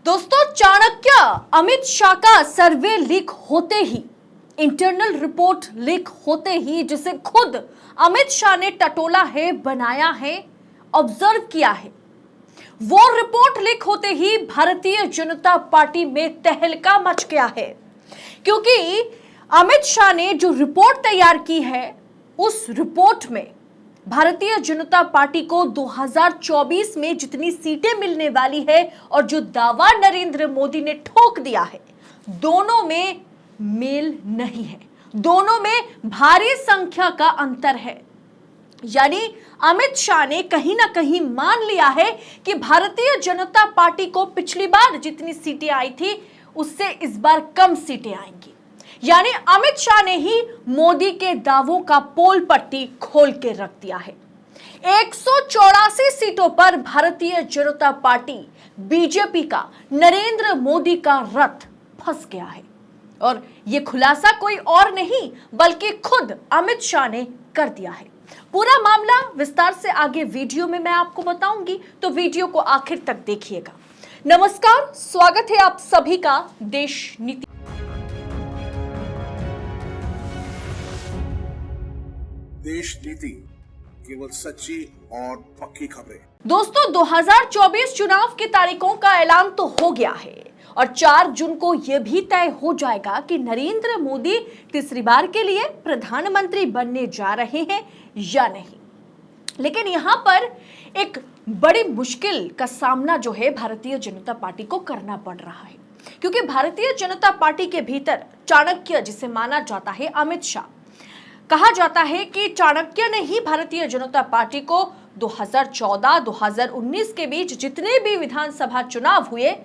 दोस्तों, चाणक्य अमित शाह का सर्वे लीक होते ही, इंटरनल रिपोर्ट लीक होते ही, जिसे खुद अमित शाह ने टटोला है, बनाया है, ऑब्जर्व किया है, वो रिपोर्ट लीक होते ही भारतीय जनता पार्टी में तहलका मच गया है। क्योंकि अमित शाह ने जो रिपोर्ट तैयार की है, उस रिपोर्ट में भारतीय जनता पार्टी को 2024 में जितनी सीटें मिलने वाली है और जो दावा नरेंद्र मोदी ने ठोक दिया है, दोनों में मेल नहीं है। दोनों में भारी संख्या का अंतर है। यानी अमित शाह ने कहीं ना कहीं मान लिया है कि भारतीय जनता पार्टी को पिछली बार जितनी सीटें आई थी, उससे इस बार कम सीटें आएंगी। यानी अमित शाह ने ही मोदी के दावों का पोल पट्टी खोल के रख दिया है। 184 सीटों पर भारतीय जनता पार्टी बीजेपी का, नरेंद्र मोदी का रथ फंस गया है। और यह खुलासा कोई और नहीं बल्कि खुद अमित शाह ने कर दिया है। पूरा मामला विस्तार से आगे वीडियो में मैं आपको बताऊंगी, तो वीडियो को आखिर तक देखिएगा। नमस्कार, स्वागत है आप सभी का देश नीति। देश नीति, केवल सच्ची और पक्की खबरें। दोस्तों, 2024 चुनाव की तारीखों का ऐलान तो हो गया है और 4 जून को यह भी तय हो जाएगा कि नरेंद्र मोदी तीसरी बार के लिए प्रधानमंत्री बनने जा रहे हैं या नहीं। लेकिन यहां पर एक बड़ी मुश्किल का सामना जो है भारतीय जनता पार्टी को करना पड़ रहा है। क्योंकि भारतीय जनता पार्टी के भीतर चाणक्य, जिसे माना जाता है अमित शाह, कहा जाता है कि चाणक्य ने ही भारतीय जनता पार्टी को 2014-2019 के बीच जितने भी विधानसभा चुनाव हुए,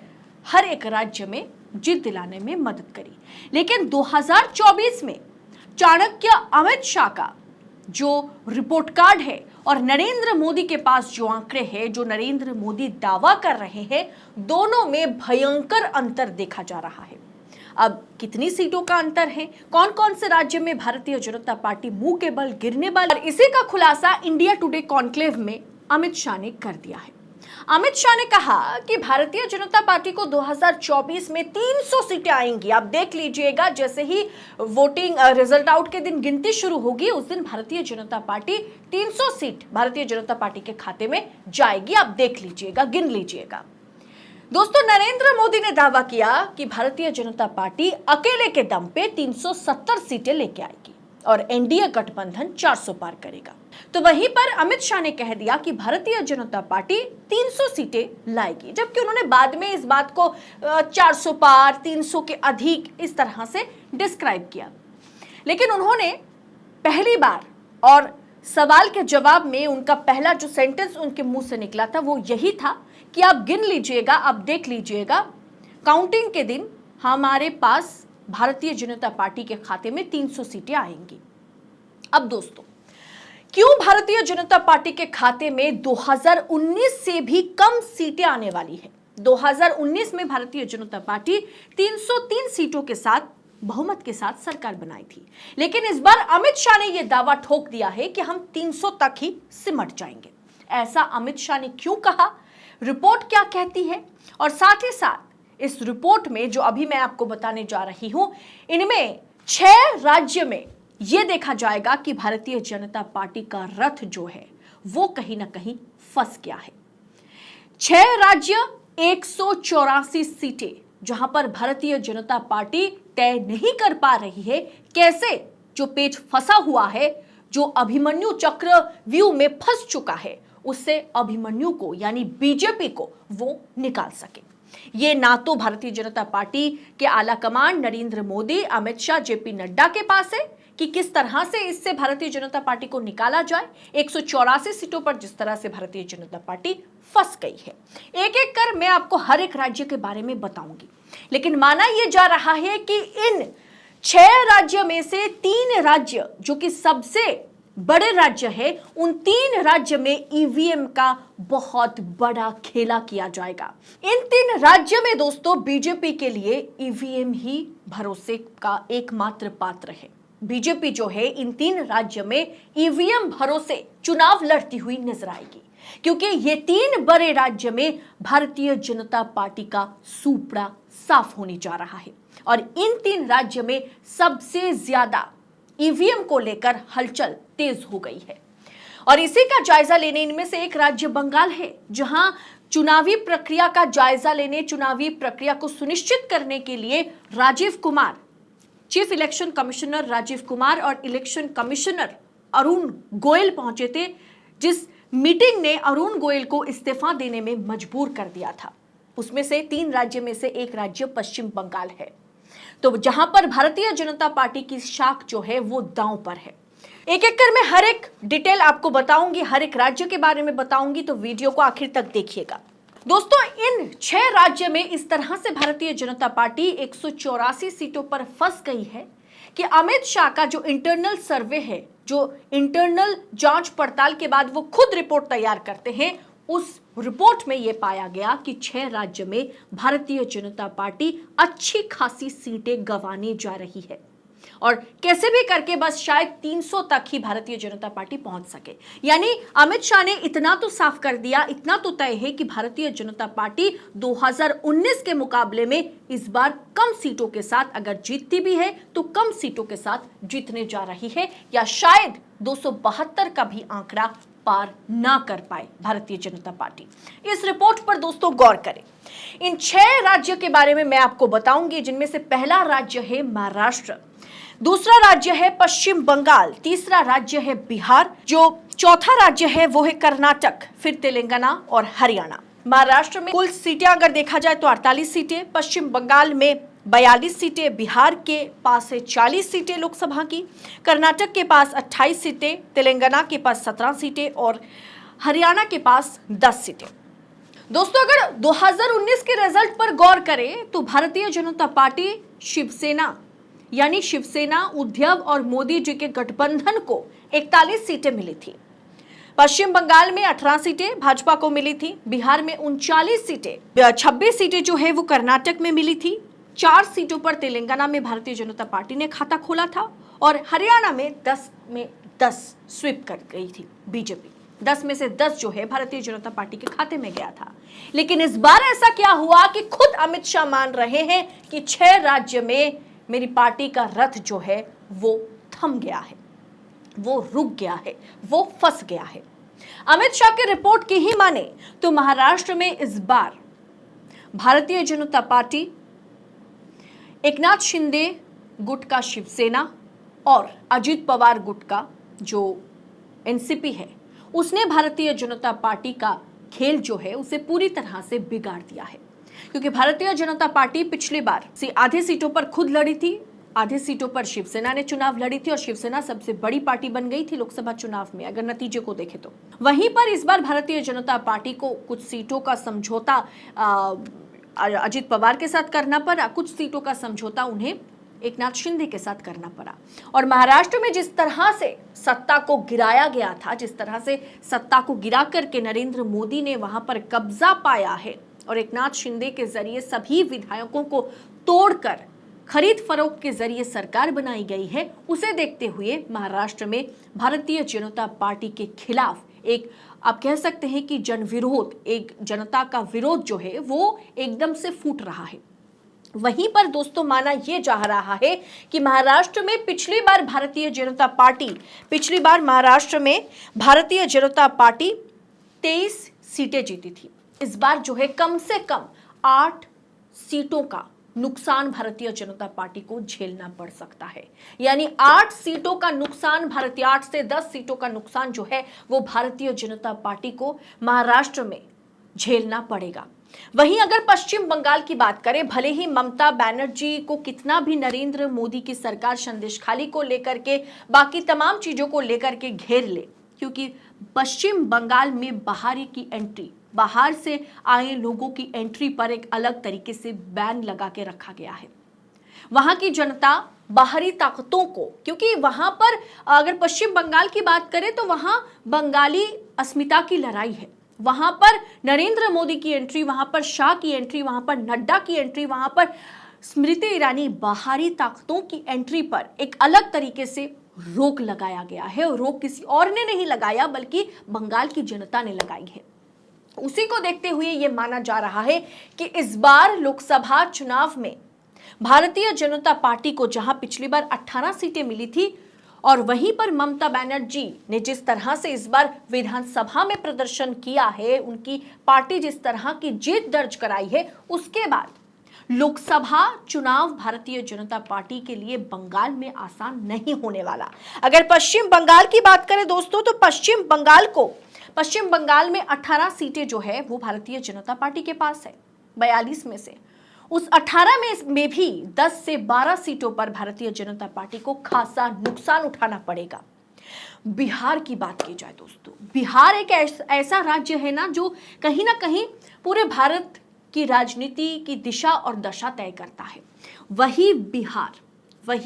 हर एक राज्य में जीत दिलाने में मदद करी। लेकिन 2024 में चाणक्य अमित शाह का जो रिपोर्ट कार्ड है और नरेंद्र मोदी के पास जो आंकड़े हैं, जो नरेंद्र मोदी दावा कर रहे हैं, दोनों में भयंकर अंतर देखा जा रहा है। अब कितनी सीटों का अंतर है, कौन कौन से राज्य में भारतीय जनता पार्टी मुंह के बल गिरने वाली, और इसी का खुलासा इंडिया टुडे कॉन्क्लेव में अमित शाह ने कर दिया है। अमित शाह ने कहा कि भारतीय जनता पार्टी को 2024 में 300 सीटें आएंगी। आप देख लीजिएगा, जैसे ही वोटिंग रिजल्ट आउट के दिन गिनती शुरू होगी, उस दिन Bharatiya Janata party 300 seat Bharatiya Janata party के खाते में जाएगी। आप देख लीजिएगा, गिन लीजिएगा। दोस्तों, नरेंद्र मोदी ने दावा किया कि भारतीय जनता पार्टी अकेले के दम पे 370 सीटें लेके आएगी और एनडीए गठबंधन 400 पार करेगा। तो वहीं पर अमित शाह ने कह दिया कि भारतीय जनता पार्टी 300 सीटें लाएगी, जबकि उन्होंने बाद में इस बात को 400 पार, 300 के अधिक इस तरह से डिस्क्राइब किया। लेकिन उन्होंने पहली बार, और सवाल के जवाब में उनका पहला जो सेंटेंस उनके मुंह से निकला था वो यही था कि आप गिन लीजिएगा, आप देख लीजिएगा, काउंटिंग के दिन हमारे पास भारतीय जनता पार्टी के खाते में 300 सीटें आएंगी। अब दोस्तों, क्यों भारतीय जनता पार्टी के खाते में 2019 से भी कम सीटें आने वाली है? 2019 में भारतीय जनता पार्टी 303 सीटों के साथ, बहुमत के साथ सरकार बनाई थी। लेकिन इस बार अमित शाह ने यह दावा ठोक दिया है कि हम 300 तक ही सिमट जाएंगे। ऐसा अमित शाह ने क्यों कहा, रिपोर्ट क्या कहती है, और साथ ही साथ इस रिपोर्ट में जो अभी मैं आपको बताने जा रही हूं, इनमें 6 राज्य में यह देखा जाएगा कि भारतीय जनता पार्टी का रथ जो है वो कहीं ना कहीं फंस गया है। 6 राज्य, 184 सीटें, जहां पर भारतीय जनता पार्टी तय नहीं कर पा रही है कैसे जो पेच फंसा हुआ है, जो अभिमन्यु चक्रव्यूह में फंस चुका है, उससे अभिमन्यु को यानी बीजेपी को वो निकाल सके। ये ना तो भारतीय जनता पार्टी के आला कमान नरेंद्र मोदी, अमित शाह, जेपी नड्डा के पास है कि किस तरह से इससे भारतीय जनता पार्टी को निकाला जाए। 184 सीटों पर जिस तरह से भारतीय जनता पार्टी फंस गई है, एक एक कर मैं आपको हर एक राज्य के बारे में बताऊंगी। लेकिन माना यह जा रहा है कि इन 6 राज्य में से 3 राज्य जो कि सबसे बड़े राज्य है, उन 3 राज्य में ईवीएम का बहुत बड़ा खेला किया जाएगा। इन 3 राज्य में दोस्तों बीजेपी के लिए ईवीएम ही भरोसे का एकमात्र पात्र है। बीजेपी जो है इन 3 राज्य में ईवीएम भरोसे चुनाव लड़ती हुई नजर आएगी। क्योंकि ये 3 बड़े राज्य में भारतीय जनता पार्टी का सूपड़ा साफ होने जा रहा है और इन 3 राज्य में सबसे ज्यादा ईवीएम को लेकर हलचल तेज हो गई है। और इसी का जायजा लेने इनमें से एक राज्य बंगाल है, जहां चुनावी प्रक्रिया का जायजा लेने, चुनावी प्रक्रिया को सुनिश्चित करने के लिए Rajeev Kumar, chief election commissioner Rajeev Kumar और इलेक्शन कमिश्नर अरुण गोयल पहुंचे थे, जिस मीटिंग ने अरुण गोयल को इस्तीफा देने में मजबूर कर दिया था। उसमें से 3 राज्य में से एक राज्य पश्चिम बंगाल है, तो जहां पर भारतीय जनता पार्टी की शाख जो है वो दांव पर है। एक एक कर मैं हर एक डिटेल आपको बताऊंगी, हर एक राज्य के बारे में बताऊंगी, तो वीडियो को आखिर तक देखिएगा। दोस्तों, इन 6 राज्य में इस तरह से भारतीय जनता पार्टी 184 सीटों पर फंस गई है कि अमित शाह का जो इंटरनल सर्वे है, जो इंटरनल जांच पड़ताल के बाद वो खुद रिपोर्ट तैयार करते हैं, उस रिपोर्ट में यह पाया गया कि 6 राज्य में भारतीय जनता पार्टी अच्छी खासी सीटें गंवाने जा रही है और कैसे भी करके बस शायद 300 तक ही भारतीय जनता पार्टी पहुंच सके। यानी अमित शाह ने इतना तो साफ कर दिया, इतना तो तय है कि भारतीय जनता पार्टी 2019 के मुकाबले में इस बार कम सीटों के साथ अगर जीतती भी है तो कम सीटों के साथ जीतने जा रही है, या शायद 272 का भी आंकड़ा पार ना कर पाए भारतीय जनता पार्टी। इस रिपोर्ट पर दोस्तों गौर करें। इन 6 राज्यों के बारे में मैं आपको बताऊंगी, जिनमें से पहला राज्य है महाराष्ट्र, दूसरा राज्य है पश्चिम बंगाल, तीसरा राज्य है बिहार, जो चौथा राज्य है वो है कर्नाटक, फिर तेलंगाना और हरियाणा। महाराष्ट्र में कुल सीटें अगर देखा जाए तो 48 सीटें, पश्चिम बंगाल में 42 सीटें, बिहार के पास है 40 सीटें लोकसभा की, कर्नाटक के पास 28 सीटें, तेलंगाना के पास 17 सीटें और हरियाणा के पास 10 सीटें। दोस्तों, अगर 2019 के रिजल्ट पर गौर करें तो भारतीय जनता पार्टी शिवसेना यानी शिवसेना, उद्धव और मोदी जी के गठबंधन को 41 सीटें मिली थी। पश्चिम बंगाल में 18 सीटें भाजपा को मिली थी, बिहार में 39 सीटें, 26 सीटें जो है वो कर्नाटक में मिली थी, 4 सीटों पर तेलंगाना में भारतीय जनता पार्टी ने खाता खोला था और हरियाणा में 10 में 10 स्वीप कर गई थी बीजेपी। 10 में से 10 जो है भारतीय जनता पार्टी के खाते में गया था। लेकिन इस बार ऐसा क्या हुआ कि खुद अमित शाह मान रहे हैं कि 6 राज्य में मेरी पार्टी का रथ जो है वो थम गया है, वो रुक गया है, वो फंस गया है। अमित शाह की रिपोर्ट की ही माने तो महाराष्ट्र में इस बार भारतीय जनता पार्टी, एकनाथ शिंदे गुट का शिवसेना और अजित पवार गुट का जो एनसीपी है, उसने भारतीय जनता पार्टी का खेल जो है उसे पूरी तरह से बिगाड़ दिया है। क्योंकि भारतीय जनता पार्टी पिछली बार आधे सीटों पर खुद लड़ी थी, आधे सीटों पर शिवसेना ने चुनाव लड़ी थी और शिवसेना सबसे बड़ी पार्टी बन गई थी लोकसभा चुनाव में अगर नतीजे को देखें तो। वहीं पर इस बार भारतीय जनता पार्टी को कुछ सीटों का समझौता अजित पवार के साथ करना पड़ा, कुछ सीटों का समझौता उन्हें एकनाथ शिंदे के साथ करना पड़ा। और महाराष्ट्र में जिस तरह से सत्ता को गिराया गया था, जिस तरह से सत्ता को गिरा करके नरेंद्र मोदी ने वहां पर कब्जा पाया है और एकनाथ शिंदे के जरिए सभी विधायकों को तोड़कर खरीद फरोख्त के जरिए सरकार बनाई गई है, उसे देखते हुए महाराष्ट्र में भारतीय जनता पार्टी के खिलाफ एक, आप कह सकते हैं कि जनविरोध, एक जनता का विरोध जो है वो एकदम से फूट रहा है। वहीं पर दोस्तों माना यह जा रहा है कि महाराष्ट्र में पिछली बार महाराष्ट्र में भारतीय जनता पार्टी 23 सीटें जीती थी। इस बार जो है कम से कम 8 सीटों का नुकसान भारतीय जनता पार्टी को झेलना पड़ सकता है। यानी 8 सीटों का नुकसान, 8 से 10 सीटों का नुकसान जो है वो भारतीय जनता पार्टी को महाराष्ट्र में झेलना पड़ेगा। वहीं अगर पश्चिम बंगाल की बात करें, भले ही ममता बनर्जी को कितना भी नरेंद्र मोदी की सरकार संदेशखाली को लेकर के, बाकी तमाम चीजों को लेकर के घेर ले, क्योंकि पश्चिम बंगाल में बाहरी की एंट्री, बाहर से आए लोगों की एंट्री पर एक अलग तरीके से बैन लगा के रखा गया है। वहां की जनता बाहरी ताकतों को, क्योंकि वहां पर अगर पश्चिम बंगाल की बात करें तो वहां बंगाली अस्मिता की लड़ाई है। वहां पर नरेंद्र मोदी की एंट्री, वहां पर शाह की एंट्री, वहां पर नड्डा की एंट्री, वहां पर स्मृति ईरानी, बाहरी ताकतों की एंट्री पर एक अलग तरीके से रोक लगाया गया है और रोक किसी और ने नहीं लगाया बल्कि बंगाल की जनता ने लगाई है। उसी को देखते हुए यह माना जा रहा है कि इस बार लोकसभा चुनाव में भारतीय जनता पार्टी को जहां पिछली बार 18 सीटें मिली थी और वहीं पर ममता बनर्जी ने जिस तरह से इस बार विधानसभा में प्रदर्शन किया है, उनकी पार्टी जिस तरह की जीत दर्ज कराई है, उसके बाद लोकसभा चुनाव भारतीय जनता पार्टी के लिए बंगाल में आसान नहीं होने वाला। अगर पश्चिम बंगाल की बात करें दोस्तों, तो पश्चिम बंगाल में 18 सीटें जो है वो भारतीय जनता पार्टी के पास है 42 में से। उस 18 में भी 10 से 12 सीटों पर भारतीय जनता पार्टी को खासा नुकसान उठाना पड़ेगा। बिहार की बात की जाए दोस्तों, बिहार एक ऐसा राज्य है ना जो कहीं ना कहीं पूरे भारत की राजनीति की दिशा और दशा तय करता है। वही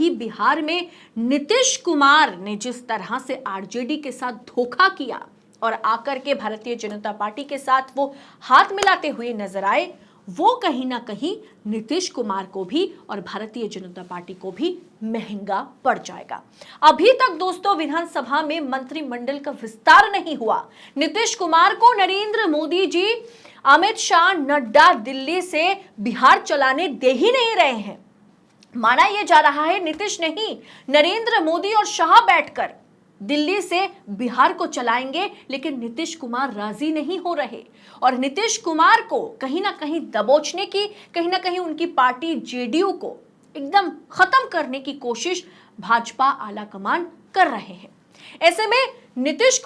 बिहार में नीतीश कुमार ने जिस तरह से आरजेडी के साथ धोखा किया और आकर के भारतीय जनता पार्टी के साथ वो हाथ मिलाते हुए नजर आए, वो कहीं ना कहीं नीतीश कुमार को भी और भारतीय जनता पार्टी को भी महंगा पड़ जाएगा। अभी तक दोस्तों विधानसभा में मंत्रिमंडल का विस्तार नहीं हुआ। नीतीश कुमार को नरेंद्र मोदी जी, अमित शाह, नड्डा दिल्ली से बिहार चलाने दे ही नहीं रहे हैं। माना यह जा रहा है नीतीश नहीं, नरेंद्र मोदी और शाह बैठकर दिल्ली से बिहार को चलाएंगे, लेकिन नीतीश कुमार राजी नहीं हो रहे और नीतीश कुमार को कहीं ना कहीं दबोचने की, कहीं ना कहीं उनकी पार्टी जेडीयू को एकदम खत्म करने की कोशिश भाजपा आला कमान कर रहे हैं। ऐसे में नीतीश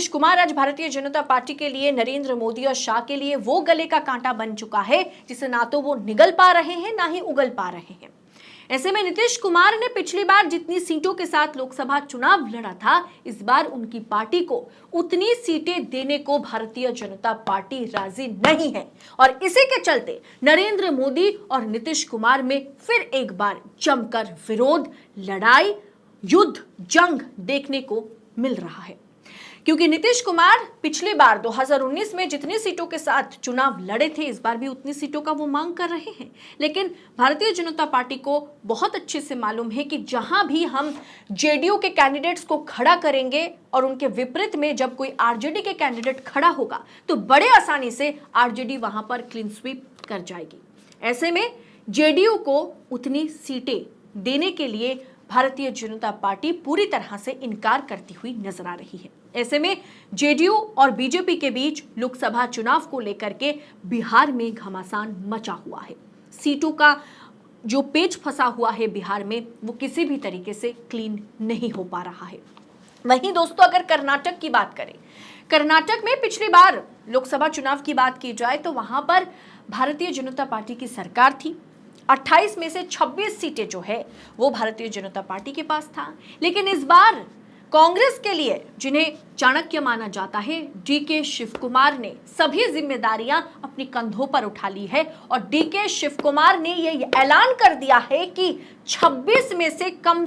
कुमार आज भारतीय जनता पार्टी के लिए, नरेंद्र मोदी और शाह के लिए वो गले का कांटा बन चुका है जिसे ना तो वो निगल पा रहे हैं ना ही उगल पा रहे हैं। ऐसे में नीतीश कुमार ने पिछली बार जितनी सीटों के साथ लोकसभा चुनाव लड़ा था, इस बार उनकी पार्टी को उतनी सीटें देने को भारतीय जनता पार्टी राजी नहीं है और इसी के चलते नरेंद्र मोदी और नीतीश कुमार में फिर एक बार जमकर विरोध, लड़ाई, युद्ध, जंग देखने को मिल रहा है। क्योंकि नीतीश कुमार पिछली बार 2019 में जितनी सीटों के साथ चुनाव लड़े थे, इस बार भी उतनी सीटों का वो मांग कर रहे हैं। लेकिन भारतीय जनता पार्टी को बहुत अच्छे से मालूम है कि जहां भी हम जेडीयू के कैंडिडेट्स को खड़ा करेंगे और उनके विपरीत में जब कोई आरजेडी के कैंडिडेट खड़ा होगा तो बड़े आसानी से आरजेडी वहां पर क्लीन स्वीप कर जाएगी। ऐसे में जेडीयू को उतनी सीटें देने के लिए भारतीय जनता पार्टी पूरी तरह से इनकार करती हुई नजर आ रही है। ऐसे में जेडीयू और बीजेपी के बीच लोकसभा चुनाव को लेकर के बिहार में घमासान मचा हुआ है। सीटों का जो पेच फंसा हुआ है बिहार में, वो किसी भी तरीके से क्लीन नहीं हो पा रहा है। वहीं दोस्तों अगर कर्नाटक की बात करें, कर्नाटक में पिछली बार लोकसभा चुनाव की बात की जाए तो वहां पर भारतीय जनता पार्टी की सरकार थी। 28 में से 26 सीटें जो है वो भारतीय जनता पार्टी के पास था। लेकिन इस बार कांग्रेस के लिए, जिन्हें चाणक्य माना जाता है, डीके शिव कुमार ने सभी जिम्मेदारियां अपने कंधों पर उठा ली है और डीके शिव कुमार ने यह ऐलान कर दिया है कि 26 में से कम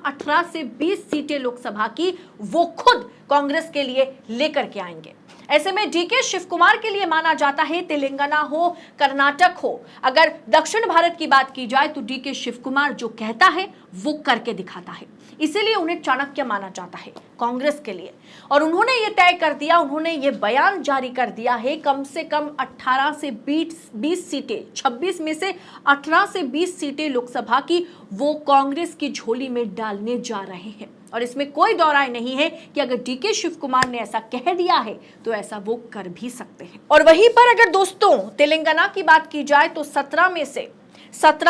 18 से 20 सीटें लोकसभा की वो खुद कांग्रेस के लिए लेकर के आएंगे। ऐसे में डीके शिव कुमार के लिए माना जाता है तेलंगाना हो, कर्नाटक हो, अगर दक्षिण भारत की बात की जाए तो डीके शिव कुमार जो कहता है वो करके दिखाता है, इसीलिए उन्हें चाणक्य माना जाता है कांग्रेस के लिए। और उन्होंने ये तय कर दिया, उन्होंने ये बयान जारी कर दिया है कम से कम 18 से 20 सीटें, 26 में से 18 से 20 सीटें लोकसभा की वो कांग्रेस की झोली में डालने जा रहे हैं। और इसमें कोई दो राय नहीं है कि अगर डीके शिव कुमार ने ऐसा कह दिया है तो ऐसा वो कर भी सकते हैं। और वहीं पर अगर दोस्तों तेलंगाना की बात की जाए तो 17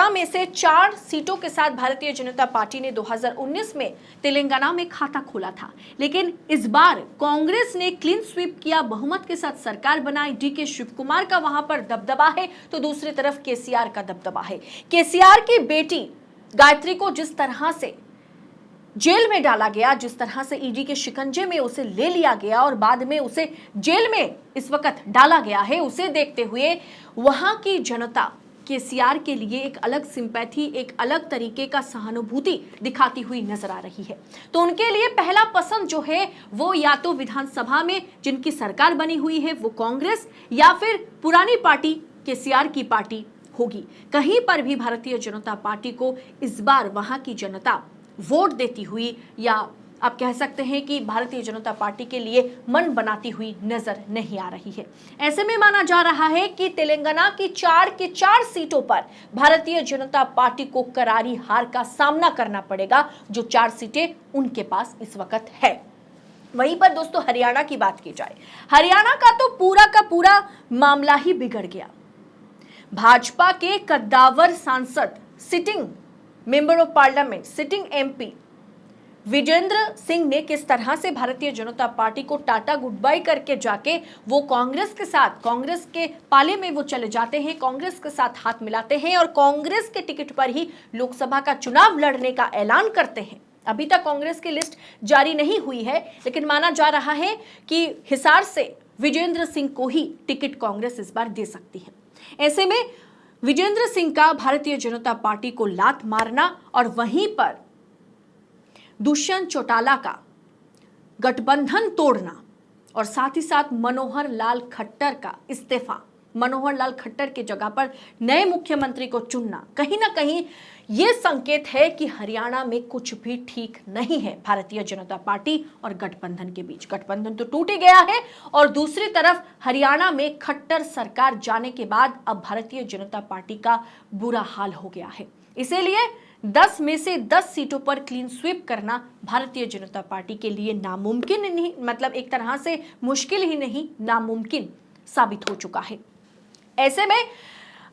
में से 4 सीटों के साथ भारतीय जनता पार्टी ने 2019 में तेलंगाना में खाता खोला था। लेकिन इस बार कांग्रेस ने क्लीन स्वीप किया, बहुमत के साथ सरकार बनाई। डीके शिव कुमार का वहां पर दबदबा है तो दूसरी तरफ केसीआर का दबदबा है। केसीआर की बेटी गायत्री को जिस तरह से जेल में डाला गया, जिस तरह से ईडी के शिकंजे में उसे ले लिया गया और बाद में उसे जेल में इस वक्त डाला गया है, उसे देखते हुए वहां की जनता केसीआर के लिए एक अलग सिंपैथी, एक अलग तरीके का सहानुभूति दिखाती हुई नजर आ रही है। तो उनके लिए पहला पसंद जो है वो या तो विधानसभा में जिनकी सरकार बनी हुई है वो कांग्रेस या फिर पुरानी पार्टी केसीआर की पार्टी होगी। कहीं पर भी भारतीय जनता पार्टी को इस बार वहां की जनता वोट देती हुई या आप कह सकते हैं कि भारतीय जनता पार्टी के लिए मन बनाती हुई नजर नहीं आ रही है। ऐसे में माना जा रहा है कि तेलंगाना की 4 के 4 सीटों पर भारतीय जनता पार्टी को करारी हार का सामना करना पड़ेगा, जो 4 सीटें उनके पास इस वक्त है। वहीं पर दोस्तों हरियाणा की बात की जाए, हरियाणा का तो पूरा का पूरा मामला ही बिगड़ गया। भाजपा के कद्दावर सांसद, sitting member of parliament, sitting MP Vijender Singh ने किस तरह से भारतीय जनता पार्टी को टाटा गुड बाय करके जाके वो कांग्रेस के साथ, कांग्रेस के पाले में वो चले जाते हैं, कांग्रेस के साथ हाथ मिलाते हैं और कांग्रेस के टिकट पर ही लोकसभा का चुनाव लड़ने का ऐलान करते हैं। अभी तक कांग्रेस की लिस्ट जारी नहीं हुई है, लेकिन माना जा रहा है कि हिसार से विजेंद्र सिंह को ही टिकट कांग्रेस इस बार दे सकती है। ऐसे में विजेंद्र सिंह का भारतीय जनता पार्टी को लात मारना और वहीं पर दुष्यंत चौटाला का गठबंधन तोड़ना और साथ ही साथ मनोहर लाल खट्टर का इस्तीफा, मनोहर लाल खट्टर की जगह पर नए मुख्यमंत्री को चुनना, कहीं ना कहीं यह संकेत है कि हरियाणा में कुछ भी ठीक नहीं है भारतीय जनता पार्टी और गठबंधन के बीच। गठबंधन तो टूट ही गया है और दूसरी तरफ हरियाणा में खट्टर सरकार जाने के बाद अब भारतीय जनता पार्टी का बुरा हाल हो गया है। इसीलिए 10 में से 10 सीटों पर क्लीन स्वीप करना भारतीय जनता पार्टी के लिए नामुमकिन नहीं, मतलब एक तरह से मुश्किल ही नहीं, नामुमकिन साबित हो चुका है। ऐसे में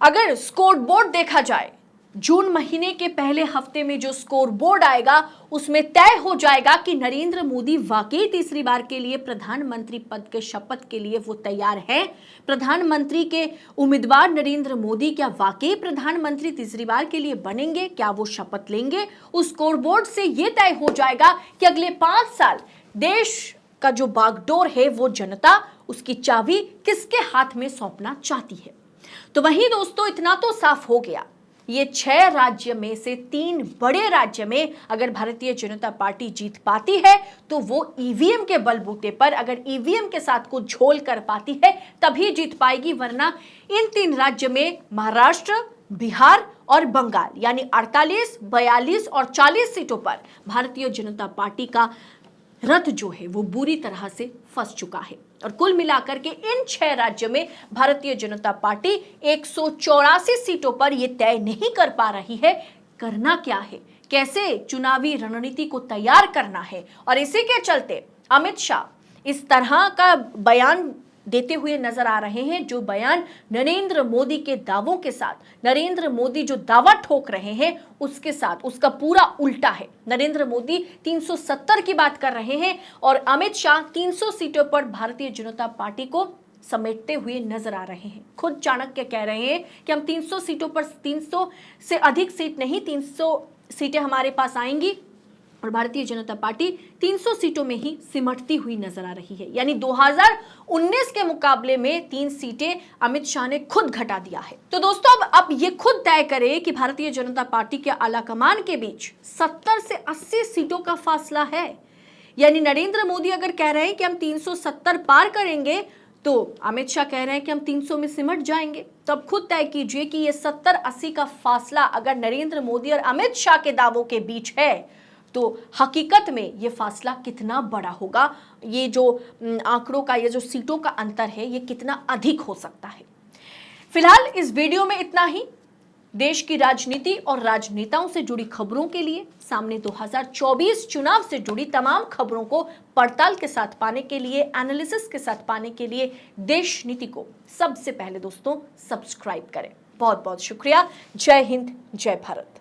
अगर स्कोर बोर्ड देखा जाए, जून महीने के पहले हफ्ते में जो स्कोर बोर्ड आएगा उसमें तय हो जाएगा कि नरेंद्र मोदी वाकई तीसरी बार के लिए प्रधानमंत्री पद के शपथ के लिए वो तैयार है। प्रधानमंत्री के उम्मीदवार नरेंद्र मोदी क्या वाकई प्रधानमंत्री तीसरी बार के लिए बनेंगे, क्या वो शपथ लेंगे? उस स्कोर बोर्ड से ये तय हो जाएगा कि अगले 5 साल देश का जो बागडोर है वो जनता उसकी चाबी किसके हाथ में सौंपना चाहती है। तो वहीं दोस्तों इतना तो साफ हो गया, ये 6 राज्य में से 3 बड़े राज्य में अगर भारतीय जनता पार्टी जीत पाती है तो वो ईवीएम के बलबूते पर, अगर ईवीएम के साथ कुछ झोल कर पाती है तभी जीत पाएगी, वरना इन 3 राज्य में महाराष्ट्र, बिहार और बंगाल यानी 48, 42 और 40 सीटों पर भारतीय जनता पार्टी का रथ जो है वो बुरी तरह से फंस चुका है। और कुल मिलाकर के इन 6 राज्यों में भारतीय जनता पार्टी 184 सीटों पर यह तय नहीं कर पा रही है करना क्या है, कैसे चुनावी रणनीति को तैयार करना है। और इसी के चलते अमित शाह इस तरह का बयान देते हुए नजर आ रहे हैं, जो बयान नरेंद्र मोदी के दावों के साथ, नरेंद्र मोदी जो दावा ठोक रहे हैं उसके साथ उसका पूरा उल्टा है। नरेंद्र मोदी 370 की बात कर रहे हैं और अमित शाह 300 सीटों पर भारतीय जनता पार्टी को समेटते हुए नजर आ रहे हैं। खुद चाणक्य कह रहे हैं कि हम 300 सीटों पर, 300 से अधिक सीट नहीं, 300 सीटें हमारे पास आएंगी और भारतीय जनता पार्टी 300 सीटों में ही सिमटती हुई नजर आ रही है। यानी 2019 के मुकाबले में 3 सीटें अमित शाह ने खुद घटा दिया है। तो दोस्तों अब ये खुद तय करे कि भारतीय जनता पार्टी के आलाकमान के बीच 70 से 80 सीटों का फासला है। यानी नरेंद्र मोदी अगर कह रहे हैं कि हम 370 पार करेंगे तो अमित शाह कह रहे हैं कि हम 300 में सिमट जाएंगे। तो अब खुद तय कीजिए कि ये 70-80 का फासला अगर नरेंद्र मोदी और अमित शाह के दावों के बीच है तो हकीकत में ये फासला कितना बड़ा होगा, ये जो आंकड़ों का, ये जो सीटों का अंतर है ये कितना अधिक हो सकता है। फिलहाल इस वीडियो में इतना ही। देश की राजनीति और राजनेताओं से जुड़ी खबरों के लिए, सामने 2024 चुनाव से जुड़ी तमाम खबरों को पड़ताल के साथ पाने के लिए, एनालिसिस के साथ पाने के लिए देश नीति को सबसे पहले दोस्तों सब्सक्राइब करें। बहुत बहुत शुक्रिया। जय हिंद, जय भारत।